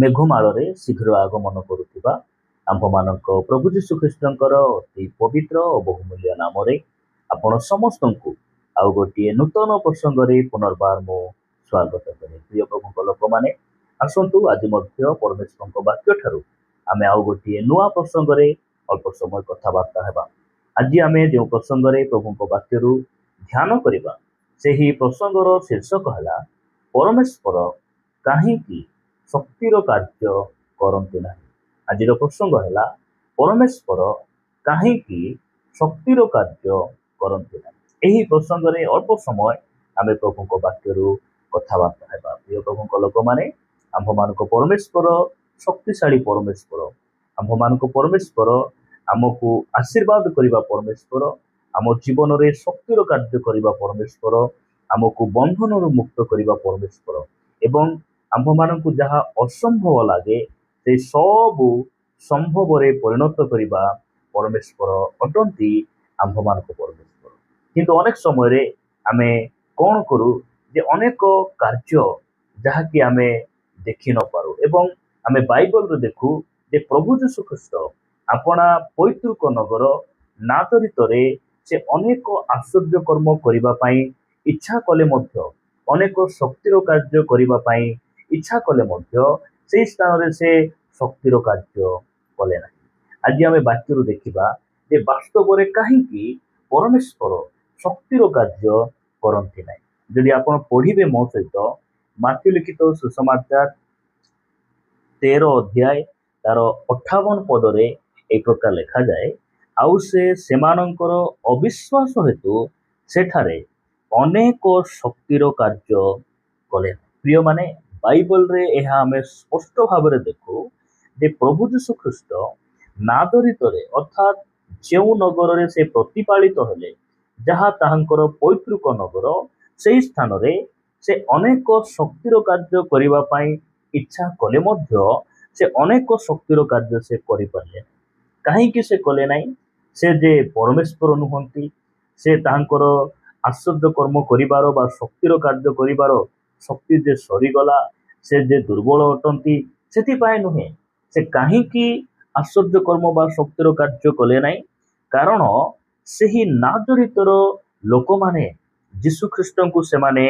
ମେଘମାଳରେ ଶୀଘ୍ର ଆଗମନ କରୁଥିବା ଆମ୍ଭମାନଙ୍କ ପ୍ରଭୁ ଯୀଶୁଖ୍ରୀଷ୍ଟଙ୍କର ଅତି ପବିତ୍ର ଓ ବହୁମୂଲ୍ୟ ନାମରେ ଆପଣ ସମସ୍ତଙ୍କୁ ଆଉ ଗୋଟିଏ ନୂତନ ପ୍ରସଙ୍ଗରେ ପୁନର୍ବାର ମୁଁ ସ୍ୱାଗତ କରେ। ପ୍ରିୟ ପ୍ରଭୁଙ୍କ ଲୋକମାନେ, ଆସନ୍ତୁ ଆଜି ମଧ୍ୟ ପରମେଶ୍ୱରଙ୍କ ବାକ୍ୟ ଠାରୁ ଆମେ ଆଉ ଗୋଟିଏ ନୂଆ ପ୍ରସଙ୍ଗରେ ଅଳ୍ପ ସମୟ କଥାବାର୍ତ୍ତା ହେବା। ଆଜି ଆମେ ଯେଉଁ ପ୍ରସଙ୍ଗରେ ପ୍ରଭୁଙ୍କ ବାକ୍ୟରୁ ଧ୍ୟାନ କରିବା, ସେହି ପ୍ରସଙ୍ଗର ଶୀର୍ଷକ ହେଲା ପରମେଶ୍ୱର କାହିଁକି ଶକ୍ତିର କାର୍ଯ୍ୟ କରନ୍ତି ନାହିଁ। ଆଜିର ପ୍ରସଙ୍ଗ ହେଲା ପରମେଶ୍ୱର କାହିଁକି ଶକ୍ତିର କାର୍ଯ୍ୟ କରନ୍ତି ନାହିଁ। ଏହି ପ୍ରସଙ୍ଗରେ ଅଳ୍ପ ସମୟ ଆମେ ପ୍ରଭୁଙ୍କ ବାକ୍ୟରୁ କଥାବାର୍ତ୍ତା ହେବା। ପ୍ରିୟ ପ୍ରଭୁଙ୍କ ଲୋକମାନେ, ଆମ୍ଭମାନଙ୍କ ପରମେଶ୍ୱର ଶକ୍ତିଶାଳୀ ପରମେଶ୍ୱର, ଆମ୍ଭମାନଙ୍କ ପରମେଶ୍ୱର ଆମକୁ ଆଶୀର୍ବାଦ କରିବା ପରମେଶ୍ୱର, ଆମ ଜୀବନରେ ଶକ୍ତିର କାର୍ଯ୍ୟ କରିବା ପରମେଶ୍ୱର, ଆମକୁ ବନ୍ଧନରୁ ମୁକ୍ତ କରିବା ପରମେଶ୍ୱର ଏବଂ ଆମ୍ଭମାନଙ୍କୁ ଯାହା ଅସମ୍ଭବ ଲାଗେ ସେ ସବୁ ସମ୍ଭବରେ ପରିଣତ କରିବା ପରମେଶ୍ୱର ଅଟନ୍ତି ଆମ୍ଭମାନଙ୍କ ପରମେଶ୍ୱର। କିନ୍ତୁ ଅନେକ ସମୟରେ ଆମେ କ'ଣ କରୁ ଯେ ଅନେକ କାର୍ଯ୍ୟ ଯାହାକି ଆମେ ଦେଖି ନପାରୁ ଏବଂ ଆମେ ବାଇବଲରେ ଦେଖୁ ଯେ ପ୍ରଭୁ ଯୀଶୁଖ୍ରୀଷ୍ଟ ଆପଣା ପୈତୃକ ନଗର ନାଦରିତରେ ସେ ଅନେକ ଆଶ୍ଚର୍ଯ୍ୟ କର୍ମ କରିବା ପାଇଁ ଇଚ୍ଛା କଲେ ମଧ୍ୟ, ଅନେକ ଶକ୍ତିର କାର୍ଯ୍ୟ କରିବା ପାଇଁ ଇଚ୍ଛା କଲେ ମଧ୍ୟ ସେହି ସ୍ଥାନରେ ସେ ଶକ୍ତିର କାର୍ଯ୍ୟ କଲେ ନାହିଁ। ଆଜି ଆମେ ବାକ୍ୟରୁ ଦେଖିବା ଯେ ବାସ୍ତବରେ କାହିଁକି ପରମେଶ୍ୱର ଶକ୍ତିର କାର୍ଯ୍ୟ କରନ୍ତି ନାହିଁ। ଯଦି ଆପଣ ପଢ଼ିବେ ମୋ ସହିତ ମାର୍କୋ ଲିଖିତ ସୁସମାଚାର 13 ଅଧ୍ୟାୟ ତାର 58 ପଦରେ ଏହି ପ୍ରକାର ଲେଖାଯାଏ, ଆଉ ସେ ସେମାନଙ୍କର ଅବିଶ୍ୱାସ ହେତୁ ସେଠାରେ ଅନେକ ଶକ୍ତିର କାର୍ଯ୍ୟ କଲେ। ପ୍ରିୟମାନେ, ବାଇବଲରେ ଏହା ଆମେ ସ୍ପଷ୍ଟ ଭାବରେ ଦେଖୁ ଯେ ପ୍ରଭୁ ଯୀଶୁଖ୍ରୀଷ୍ଟ ନାଦରିତରେ ଅର୍ଥାତ୍ ଯେଉଁ ନଗରରେ ସେ ପ୍ରତିପାଳିତ ହେଲେ, ଯାହା ତାହାଙ୍କର ପୈତୃକ ନଗର, ସେହି ସ୍ଥାନରେ ସେ ଅନେକ ଶକ୍ତିର କାର୍ଯ୍ୟ କରିବା ପାଇଁ ଇଚ୍ଛା କଲେ ମଧ୍ୟ ସେ ଅନେକ ଶକ୍ତିର କାର୍ଯ୍ୟ ସେ କରିପାରିଲେ। କାହିଁକି ସେ କଲେ ନାହିଁ? ସେ ଯେ ପରମେଶ୍ୱର ନୁହନ୍ତି, ସେ ତାହାଙ୍କର ଆଶ୍ଚର୍ଯ୍ୟ କର୍ମ କରିବାର ବା ଶକ୍ତିର କାର୍ଯ୍ୟ କରିବାର ଶକ୍ତି ଯେ ସରିଗଲା, ସେ ଯେ ଦୁର୍ବଳ ଅଟନ୍ତି ସେଥିପାଇଁ ନୁହେଁ। ସେ କାହିଁକି ଆଶ୍ଚର୍ଯ୍ୟ କର୍ମ ବା ଶକ୍ତିର କାର୍ଯ୍ୟ କଲେ ନାହିଁ? କାରଣ ସେହି ନାଜରିତର ଲୋକମାନେ ଯୀଶୁଖ୍ରୀଷ୍ଟଙ୍କୁ ସେମାନେ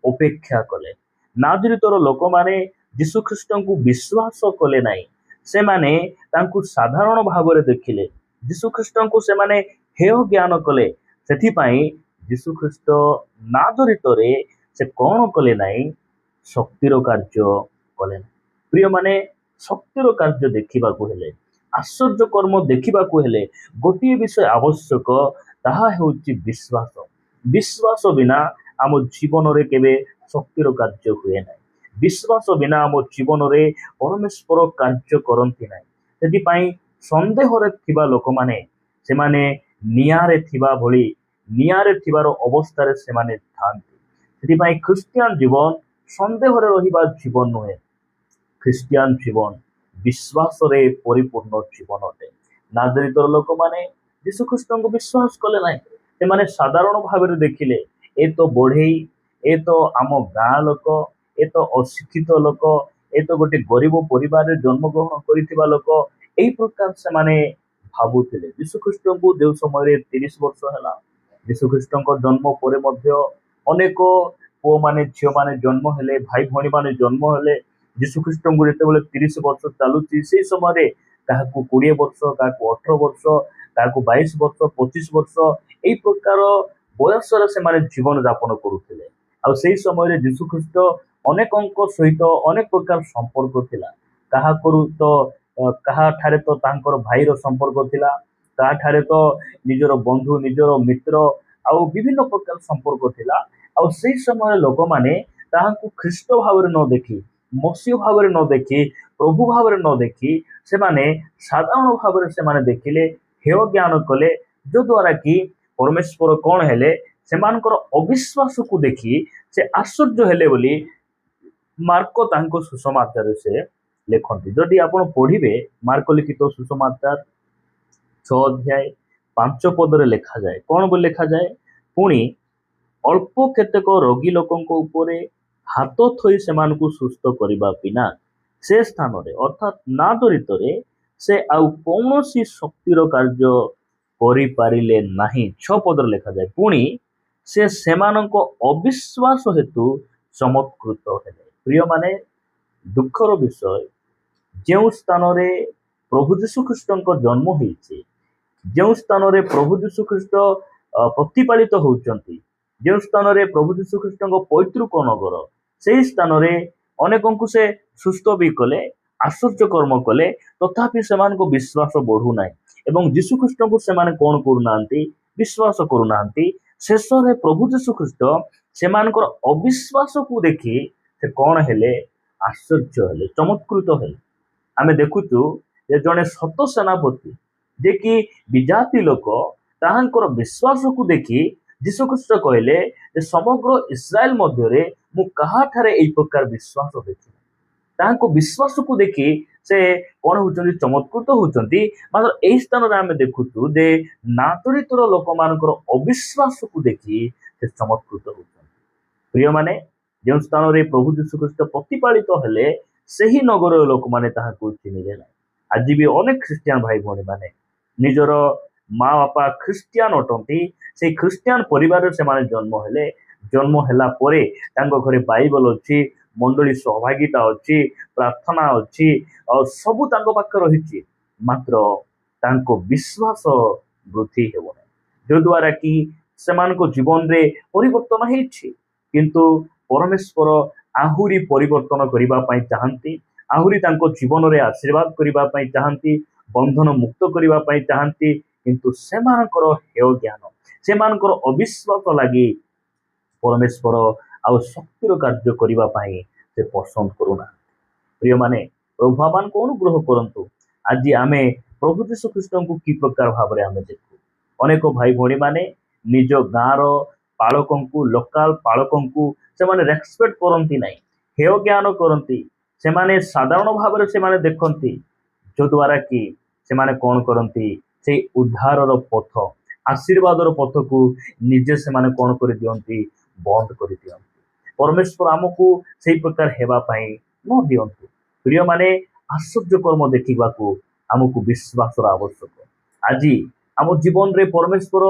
ଉପେକ୍ଷା କଲେ। ନାଜରିତର ଲୋକମାନେ ଯୀଶୁଖ୍ରୀଷ୍ଟଙ୍କୁ ବିଶ୍ୱାସ କଲେ ନାହିଁ। ସେମାନେ ତାଙ୍କୁ ସାଧାରଣ ଭାବରେ ଦେଖିଲେ, ଯୀଶୁଖ୍ରୀଷ୍ଟଙ୍କୁ ସେମାନେ ହେୟ ଜ୍ଞାନ କଲେ। ସେଥିପାଇଁ ଯୀଶୁଖ୍ରୀଷ୍ଟ ନାଜରିତରେ ସେ କ'ଣ କଲେ ନାହିଁ? ଶକ୍ତିର କାର୍ଯ୍ୟ କଲେ ନାହିଁ। ପ୍ରିୟମାନେ, ଶକ୍ତିର କାର୍ଯ୍ୟ ଦେଖିବାକୁ ହେଲେ, ଆଶ୍ଚର୍ଯ୍ୟ କର୍ମ ଦେଖିବାକୁ ହେଲେ ଗୋଟିଏ ବିଷୟ ଆବଶ୍ୟକ, ତାହା ହେଉଛି ବିଶ୍ୱାସ। ବିଶ୍ୱାସ ବିନା ଆମ ଜୀବନରେ କେବେ ଶକ୍ତିର କାର୍ଯ୍ୟ ହୁଏ ନାହିଁ। ବିଶ୍ୱାସ ବିନା ଆମ ଜୀବନରେ ପରମେଶ୍ୱର କାର୍ଯ୍ୟ କରନ୍ତି ନାହିଁ। ସେଥିପାଇଁ ସନ୍ଦେହରେ ଥିବା ଲୋକମାନେ ସେମାନେ ନିଆଁରେ ଥିବା ଭଳି, ନିଆଁରେ ଥିବାର ଅବସ୍ଥାରେ ସେମାନେ ଥାନ୍ତି। ସେଥିପାଇଁ ଖ୍ରୀଷ୍ଟିଆନ ଜୀବନ ସନ୍ଦେହରେ ରହିବା ଜୀବନ ନୁହେଁ। ଖ୍ରୀଷ୍ଟିଆନ ଜୀବନ ବିଶ୍ୱାସରେ ପରିପୂର୍ଣ୍ଣ ଜୀବନ ଅଟେ। ନାଜରିତର ଲୋକମାନେ ଯୀଶୁଖ୍ରୀଷ୍ଟଙ୍କୁ ବିଶ୍ୱାସ କଲେ ନାହିଁ। ସେମାନେ ସାଧାରଣ ଭାବରେ ଦେଖିଲେ, ଏ ତ ବଢ଼େଇ, ଏ ତ ଆମ ଗାଁ ଲୋକ, ଏ ତ ଅଶିକ୍ଷିତ ଲୋକ, ଏ ତ ଗୋଟେ ଗରିବ ପରିବାରରେ ଜନ୍ମଗ୍ରହଣ କରିଥିବା ଲୋକ, ଏହି ପ୍ରକାର ସେମାନେ ଭାବୁଥିଲେ। ଯୀଶୁଖ୍ରୀଷ୍ଟଙ୍କୁ ଯେଉଁ ସମୟରେ 30 ବର୍ଷ ହେଲା, ଯୀଶୁଖ୍ରୀଷ୍ଟଙ୍କ ଜନ୍ମ ପରେ ମଧ୍ୟ ଅନେକ ପୁଅମାନେ ଝିଅମାନେ ଜନ୍ମ ହେଲେ, ଭାଇ ଭଉଣୀମାନେ ଜନ୍ମ ହେଲେ। ଯୀଶୁଖ୍ରୀଷ୍ଟଙ୍କୁ ଯେତେବେଳେ 30 ବର୍ଷ ଚାଲୁଛି, ସେହି ସମୟରେ କାହାକୁ 20 ବର୍ଷ, କାହାକୁ 18 ବର୍ଷ, କାହାକୁ 22 ବର୍ଷ, 25 ବର୍ଷ, ଏହି ପ୍ରକାର ବୟସରେ ସେମାନେ ଜୀବନ ଯାପନ କରୁଥିଲେ। ଆଉ ସେହି ସମୟରେ ଯୀଶୁଖ୍ରୀଷ୍ଟ ଅନେକଙ୍କ ସହିତ ଅନେକ ପ୍ରକାର ସମ୍ପର୍କ ଥିଲା। କାହାଠାରେ ତ ତାଙ୍କର ଭାଇର ସମ୍ପର୍କ ଥିଲା, କାହାଠାରେ ତ ନିଜର ବନ୍ଧୁ, ନିଜର ମିତ୍ର, ଆଉ ବିଭିନ୍ନ ପ୍ରକାର ସମ୍ପର୍କ ଥିଲା। ଆଉ ସେହି ସମୟରେ ଲୋକମାନେ ତାହାଙ୍କୁ ଖ୍ରୀଷ୍ଟ ଭାବରେ ନ ଦେଖି, ମସିହ ଭାବରେ ନ ଦେଖି, ପ୍ରଭୁ ଭାବରେ ନ ଦେଖି, ସେମାନେ ସାଧାରଣ ଭାବରେ ସେମାନେ ଦେଖିଲେ, ହେୟ ଜ୍ଞାନ କଲେ, ଯଦ୍ୱାରା କି ପରମେଶ୍ୱର କ'ଣ ହେଲେ, ସେମାନଙ୍କର ଅବିଶ୍ୱାସକୁ ଦେଖି ସେ ଆଶ୍ଚର୍ଯ୍ୟ ହେଲେ ବୋଲି ମାର୍କୋ ତାଙ୍କ ସୁସମାଚାରରେ ସେ ଲେଖନ୍ତି। ଯଦି ଆପଣ ପଢ଼ିବେ ମାର୍କୋ ଲିଖିତ ସୁସମାଚାର 6 ଅଧ୍ୟାୟ 5 ପଦରେ ଲେଖାଯାଏ, କ'ଣ ବୋଲି ଲେଖାଯାଏ? ପୁଣି ଅଳ୍ପ କେତେକ ରୋଗୀ ଲୋକଙ୍କ ଉପରେ ହାତ ଥୋଇ ସେମାନଙ୍କୁ ସୁସ୍ଥ କରିବା ବିନା ସେ ସ୍ଥାନରେ ଅର୍ଥାତ୍ ନାଦରିତରେ ସେ ଆଉ କୌଣସି ଶକ୍ତିର କାର୍ଯ୍ୟ କରିପାରିଲେ ନାହିଁ। 6 ପଦରେ ଲେଖାଯାଏ, ପୁଣି ସେ ସେମାନଙ୍କ ଅବିଶ୍ୱାସ ହେତୁ ଚମତ୍କୃତ ହେଲେ। ପ୍ରିୟମାନେ, ଦୁଃଖର ବିଷୟ, ଯେଉଁ ସ୍ଥାନରେ ପ୍ରଭୁ ଯୀଶୁଖ୍ରୀଷ୍ଟଙ୍କ ଜନ୍ମ ହେଇଛି, ଯେଉଁ ସ୍ଥାନରେ ପ୍ରଭୁ ଯୀଶୁଖ୍ରୀଷ୍ଟ ପ୍ରତିପାଳିତ ହଉଛନ୍ତି, ଯେଉଁ ସ୍ଥାନରେ ପ୍ରଭୁ ଯୀଶୁଖ୍ରୀଷ୍ଟଙ୍କ ପୈତୃକ ନଗର, ସେହି ସ୍ଥାନରେ ଅନେକଙ୍କୁ ସେ ସୁସ୍ଥ ବି କଲେ, ଆଶ୍ଚର୍ଯ୍ୟ କର୍ମ କଲେ, ତଥାପି ସେମାନଙ୍କ ବିଶ୍ୱାସ ବଢୁନାହିଁ ଏବଂ ଯୀଶୁଖ୍ରୀଷ୍ଟଙ୍କୁ ସେମାନେ କଣ କରୁନାହାନ୍ତି? ବିଶ୍ୱାସ କରୁନାହାନ୍ତି। ଶେଷରେ ପ୍ରଭୁ ଯୀଶୁଖ୍ରୀଷ୍ଟ ସେମାନଙ୍କର ଅବିଶ୍ୱାସକୁ ଦେଖି ସେ କଣ ହେଲେ? ଆଶ୍ଚର୍ଯ୍ୟ ହେଲେ, ଚମତ୍କୃତ ହେଲେ। ଆମେ ଦେଖୁଛୁ ଯେ ଜଣେ ସତ ସେନାପତି, ଯେ କି ବିଜାତି ଲୋକ, ତାହାଙ୍କର ବିଶ୍ୱାସକୁ ଦେଖି ଯୀଶୁଖ୍ରୀଷ୍ଟ କହିଲେ ଯେ ସମଗ୍ର ଇସ୍ରାଏଲ ମଧ୍ୟରେ ମୁଁ କାହାଠାରେ ଏଇ ପ୍ରକାର ବିଶ୍ୱାସ ଦେଖିନି। ତାହାଙ୍କ ବିଶ୍ୱାସକୁ ଦେଖି ସେ କଣ ହଉଛନ୍ତି? ଚମତ୍କୃତ ହଉଛନ୍ତି। ମାତ୍ର ଏହି ସ୍ଥାନରେ ଆମେ ଦେଖୁଛୁ ଯେ ନାଦରିତର ଲୋକମାନଙ୍କର ଅବିଶ୍ୱାସକୁ ଦେଖି ସେ ଚମତ୍କୃତ ହଉଛନ୍ତି। ପ୍ରିୟମାନେ, ଯେଉଁ ସ୍ଥାନରେ ପ୍ରଭୁ ଯୀଶୁଖ୍ରୀଷ୍ଟ ପ୍ରତିପାଳିତ ହେଲେ, ସେହି ନଗରର ଲୋକମାନେ ତାହାକୁ ଚିହ୍ନିଲେ ନାହିଁ। ଆଜି ବି ଅନେକ ଖ୍ରୀଷ୍ଟିଆନ ଭାଇ ଭଉଣୀ ମାନେ ନିଜର ମା ବାପା ଖ୍ରୀଷ୍ଟିଆନ ଅଟନ୍ତି, ସେଇ ଖ୍ରୀଷ୍ଟିଆନ ପରିବାରରେ ସେମାନେ ଜନ୍ମ ହେଲେ। ଜନ୍ମ ହେଲା ପରେ ତାଙ୍କ ଘରେ ବାଇବଲ ଅଛି, ମଣ୍ଡଳୀ ସହଭାଗିତା ଅଛି, ପ୍ରାର୍ଥନା ଅଛି, ଆଉ ସବୁ ତାଙ୍କ ପାଖରେ ରହିଛି, ମାତ୍ର ତାଙ୍କ ବିଶ୍ୱାସ ବୃଦ୍ଧି ହେବ ନାହିଁ, ଯଦ୍ୱାରା କି ସେମାନଙ୍କ ଜୀବନରେ ପରିବର୍ତ୍ତନ ହେଇଛି। କିନ୍ତୁ ପରମେଶ୍ୱର ଆହୁରି ପରିବର୍ତ୍ତନ କରିବା ପାଇଁ ଚାହାନ୍ତି, ଆହୁରି ତାଙ୍କ ଜୀବନରେ ଆଶୀର୍ବାଦ କରିବା ପାଇଁ ଚାହାନ୍ତି, ବନ୍ଧନ ମୁକ୍ତ କରିବା ପାଇଁ ଚାହାନ୍ତି। କିନ୍ତୁ ସେମାନଙ୍କର ହେୟ ଜ୍ଞାନ, ସେମାନଙ୍କର ଅବିଶ୍ୱାସ ଲାଗି ପରମେଶ୍ୱର ଆଉ ଶକ୍ତିର କାର୍ଯ୍ୟ କରିବା ପାଇଁ ସେ ପସନ୍ଦ କରୁନାହାନ୍ତି। ପ୍ରିୟମାନେ, ପ୍ରଭୁ ଆମମାନଙ୍କୁ ଅନୁଗ୍ରହ କରନ୍ତୁ। ଆଜି ଆମେ ପ୍ରଭୁ ଯୀଶୁଖ୍ରୀଷ୍ଟଙ୍କୁ କି ପ୍ରକାର ଭାବରେ ଆମେ ଦେଖୁ? ଅନେକ ଭାଇ ଭଉଣୀ ମାନେ ନିଜ ଗାଁର ପାଳକଙ୍କୁ, ଲୋକାଲ ପାଳକଙ୍କୁ ସେମାନେ ରେସପେକ୍ଟ କରନ୍ତି ନାହିଁ, ହେୟ ଜ୍ଞାନ କରନ୍ତି। ସେମାନେ ସାଧାରଣ ଭାବରେ ସେମାନେ ଦେଖନ୍ତି, ଯଦ୍ୱାରା କି ସେମାନେ କଣ କରନ୍ତି? ସେଇ ଉଦ୍ଧାରର ପଥ, ଆଶୀର୍ବାଦର ପଥକୁ ନିଜେ ସେମାନେ କଣ କରିଦିଅନ୍ତି? ବନ୍ଦ କରିଦିଅନ୍ତି। ପରମେଶ୍ୱର ଆମକୁ ସେଇ ପ୍ରକାର ହେବା ପାଇଁ ନ ଦିଅନ୍ତୁ। ପ୍ରିୟମାନେ, ଆଶ୍ଚର୍ଯ୍ୟ କର୍ମ ଦେଖିବାକୁ ଆମକୁ ବିଶ୍ୱାସର ଆବଶ୍ୟକ। ଆଜି ଆମ ଜୀବନରେ ପରମେଶ୍ୱର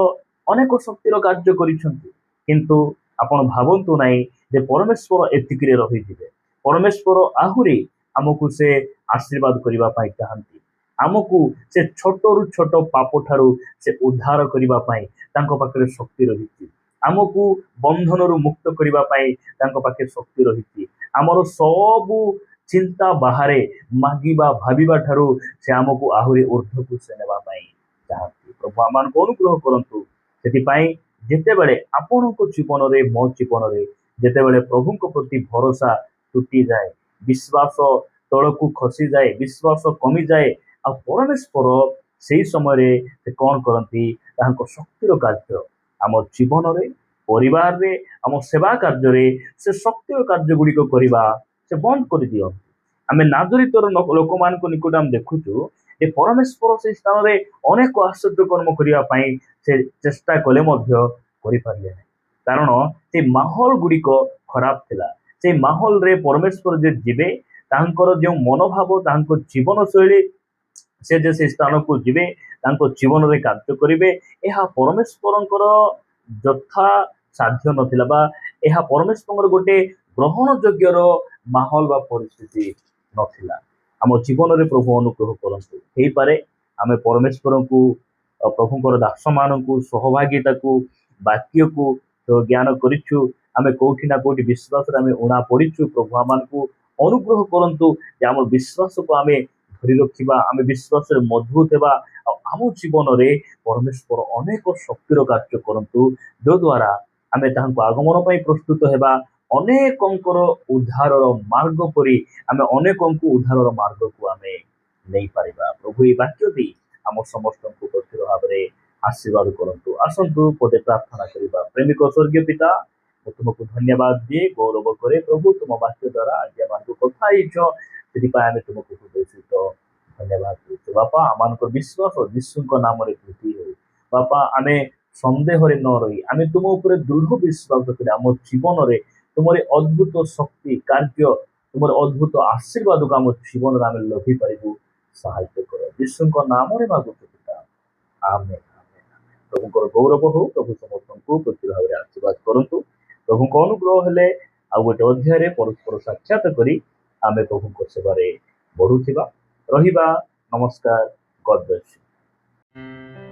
ଅନେକ ଶକ୍ତିର କାର୍ଯ୍ୟ କରିଛନ୍ତି, କିନ୍ତୁ ଆପଣ ଭାବନ୍ତୁ ନାହିଁ ଯେ ପରମେଶ୍ୱର ଏତିକିରେ ରହିଯିବେ। ପରମେଶ୍ୱର ଆହୁରି ଆମକୁ ସେ ଆଶୀର୍ବାଦ କରିବା ପାଇଁ ଚାହାନ୍ତି। ଆମକୁ ସେ ଛୋଟରୁ ଛୋଟ ପାପ ଠାରୁ ସେ ଉଦ୍ଧାର କରିବା ପାଇଁ ତାଙ୍କ ପାଖରେ ଶକ୍ତି ରହିଛି। ଆମକୁ ବନ୍ଧନରୁ ମୁକ୍ତ କରିବା ପାଇଁ ତାଙ୍କ ପାଖରେ ଶକ୍ତି ରହିଛି। ଆମର ସବୁ ଚିନ୍ତା ବାହାରେ ମାଗିବା ଭାବିବା ଠାରୁ ସେ ଆମକୁ ଆହୁରି ঊର୍ଦ୍ଧ୍ୱକୁ ସେ ନେବା ପାଇଁ ଚାହାନ୍ତି। ପ୍ରଭୁ ଆମମାନଙ୍କୁ ଅନୁଗ୍ରହ କରନ୍ତୁ। ସେଥିପାଇଁ ଯେତେବେଳେ ଆପଣଙ୍କ ଜୀବନରେ, ମୋ ଜୀବନରେ ଯେତେବେଳେ ପ୍ରଭୁଙ୍କ ପ୍ରତି ଭରସା ତୁଟିଯାଏ, ବିଶ୍ୱାସ ତଳକୁ ଖସିଯାଏ, ବିଶ୍ୱାସ କମିଯାଏ, ଆଉ ପରମେଶ୍ୱର ସେଇ ସମୟରେ ସେ କଣ କରନ୍ତି? ତାହାଙ୍କ ଶକ୍ତିର କାର୍ଯ୍ୟ ଆମ ଜୀବନରେ, ପରିବାରରେ, ଆମ ସେବା କାର୍ଯ୍ୟରେ ସେ ଶକ୍ତିର କାର୍ଯ୍ୟ ଗୁଡ଼ିକ କରିବା ସେ ବନ୍ଦ କରିଦିଅନ୍ତି। ଆମେ ନାଦରିତର ଲୋକମାନଙ୍କ ନିକଟ ଆମେ ଦେଖୁଛୁ ଯେ ପରମେଶ୍ୱର ସେଇ ସ୍ଥାନରେ ଅନେକ ଆଶ୍ଚର୍ଯ୍ୟ କର୍ମ କରିବା ପାଇଁ ସେ ଚେଷ୍ଟା କଲେ ମଧ୍ୟ କରିପାରିଲେ ନାହିଁ, କାରଣ ସେ ମାହୋଲ ଗୁଡ଼ିକ ଖରାପ ଥିଲା। ସେଇ ମାହୋଲରେ ପରମେଶ୍ୱର ଯେ ଯିବେ, ତାଙ୍କର ଯେଉଁ ମନୋଭାବ, ତାଙ୍କ ଜୀବନ ଶୈଳୀ, ସେ ଯେ ସେ ସ୍ଥାନକୁ ଯିବେ, ତାଙ୍କ ଜୀବନରେ କାର୍ଯ୍ୟ କରିବେ, ଏହା ପରମେଶ୍ୱରଙ୍କର ଯଥା ସାଧ୍ୟ ନଥିଲା, ବା ଏହା ପରମେଶ୍ୱରଙ୍କର ଗୋଟେ ଗ୍ରହଣ ଯୋଗ୍ୟର ମାହୋଲ ବା ପରିସ୍ଥିତି ନଥିଲା। ଆମ ଜୀବନରେ ପ୍ରଭୁ ଅନୁଗ୍ରହ କରନ୍ତୁ। ହେଇପାରେ ଆମେ ପରମେଶ୍ୱରଙ୍କୁ, ପ୍ରଭୁଙ୍କର ଦାସମାନଙ୍କୁ, ସହଭାଗିତାକୁ, ବାକ୍ୟକୁ ଜ୍ଞାନ କରିଛୁ, ଆମେ କୋଉଠି ନା କୋଉଠି ବିଶ୍ୱାସରେ ଆମେ ଉଣା ପଡ଼ିଛୁ। ପ୍ରଭୁ ଆମମାନଙ୍କୁ ଅନୁଗ୍ରହ କରନ୍ତୁ ଯେ ଆମ ବିଶ୍ୱାସକୁ ଆମେ ଧରି ରଖିବା, ଆମେ ବିଶ୍ୱାସରେ ମଜବୁତ ହେବା, ଆଉ ଆମ ଜୀବନରେ ପରମେଶ୍ୱର ଅନେକ ଶକ୍ତିର କାର୍ଯ୍ୟ କରନ୍ତୁ, ଯଦ୍ୱାରା ଆମେ ତାହାଙ୍କୁ ଆଗମନ ପାଇଁ ପ୍ରସ୍ତୁତ ହେବା। ଅନେକଙ୍କର ଉଦ୍ଧାରର ମାର୍ଗ ପରି ଆମେ ଅନେକଙ୍କୁ ଉଦ୍ଧାରର ମାର୍ଗକୁ ଆମେ ନେଇପାରିବା। ପ୍ରଭୁ ଏହି ବାକ୍ୟ ଦେଇ ଆମ ସମସ୍ତଙ୍କୁ ଗଭୀର ଭାବରେ ଆଶୀର୍ବାଦ କରନ୍ତୁ। ଆସନ୍ତୁ ପଦେ ପ୍ରାର୍ଥନା କରିବା। ପ୍ରେମିକ ସ୍ୱର୍ଗୀୟ ପିତା, ମୁଁ ତୁମକୁ ଧନ୍ୟବାଦ ଦିଏ, ଗୌରବ କରେ ପ୍ରଭୁ, ତୁମ ବାକ୍ୟ ଦ୍ୱାରା ଆଜି ଆମମାନଙ୍କୁ କଥା ହେଇଛ, ସେଥିପାଇଁ ଆମେ ତୁମକୁ ହୃଦୟ ସହିତ ଧନ୍ୟବାଦ ଦେଉଛୁ। ବାପା, ଆମମାନଙ୍କର ବିଶ୍ୱାସ ଯୀଶୁଙ୍କ ନାମରେ ବୃଦ୍ଧି ହେଉ। ବାପା, ଆମେ ସନ୍ଦେହରେ ନ ରହି ଆମେ ତୁମ ଉପରେ ଦୃଢ଼ ବିଶ୍ୱାସ କରି ଆମ ଜୀବନରେ ତୁମର ଅଦ୍ଭୁତ ଶକ୍ତି କାର୍ଯ୍ୟ ତୁମର ଅଦ୍ଭୁତ ଆଶୀର୍ବାଦକୁ ଆମ ଜୀବନରେ ଆମେ ଲଭି ପାରିବୁ ସାହାଯ୍ୟ କର। ଯୀଶୁଙ୍କ ନାମରେ ମାଗୁଛୁ ପିତା, ଆମେନ୍। ପ୍ରଭୁଙ୍କର ଗୌରବ ହଉ। ପ୍ରଭୁ ସମସ୍ତଙ୍କୁ ପ୍ରତି ଭାବରେ ଆଶୀର୍ବାଦ କରନ୍ତୁ। ପ୍ରଭୁଙ୍କ ଅନୁଗ୍ରହ ହେଲେ ଆଉ ଗୋଟେ ଅଧ୍ୟାୟରେ ପରସ୍ପର ସାକ୍ଷାତ କରି ଆମେ ପ୍ରଭୁଙ୍କ ସେବାରେ ବଢୁଥିବା ରହିବା। ନମସ୍କାର। ଗଡ୍ ବ୍ଲେସ୍ ୟୁ।